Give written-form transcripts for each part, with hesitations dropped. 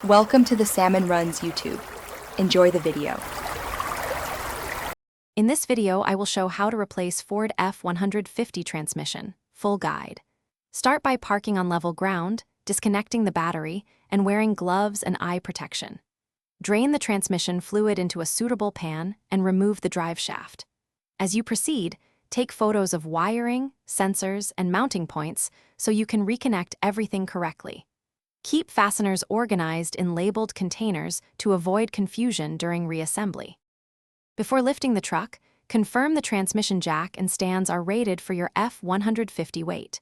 Welcome to the Salmon Runs YouTube. Enjoy the video. In this video, I will show how to replace Ford F150 transmission, full guide. Start by parking on level ground, disconnecting the battery, and wearing gloves and eye protection. Drain the transmission fluid into a suitable pan and remove the drive shaft. As you proceed, take photos of wiring, sensors, and mounting points so you can reconnect everything correctly. Keep fasteners organized in labeled containers to avoid confusion during reassembly. Before lifting the truck, confirm the transmission jack and stands are rated for your F150 weight.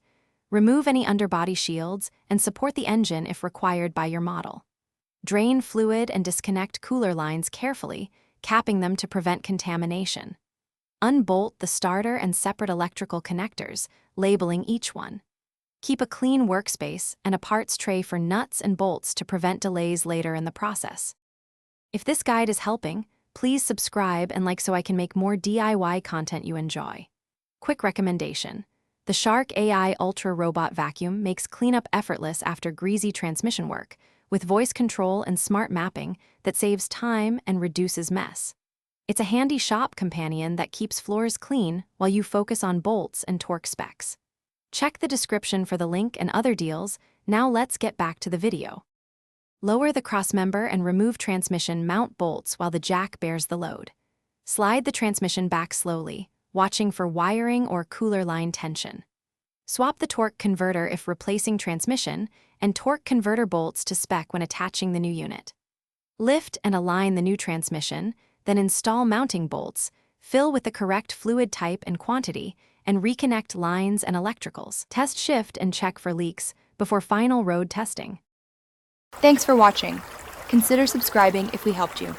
Remove any underbody shields and support the engine if required by your model. Drain fluid and disconnect cooler lines carefully, capping them to prevent contamination. Unbolt the starter and separate electrical connectors, labeling each one. Keep a clean workspace and a parts tray for nuts and bolts to prevent delays later in the process. If this guide is helping, please subscribe and like so I can make more DIY content you enjoy. Quick recommendation: the Shark AI Ultra Robot Vacuum makes cleanup effortless after greasy transmission work, with voice control and smart mapping that saves time and reduces mess. It's a handy shop companion that keeps floors clean while you focus on bolts and torque specs. Check the description for the link and other deals. Now let's get back to the video. Lower the crossmember and remove transmission mount bolts while the jack bears the load. Slide the transmission back slowly, watching for wiring or cooler line tension. Swap the torque converter if replacing transmission, and torque converter bolts to spec when attaching the new unit. Lift and align the new transmission, then install mounting bolts, fill with the correct fluid type and quantity, and reconnect lines and electricals. Test shift and check for leaks before final road testing. Thanks for watching. Consider subscribing if we helped you.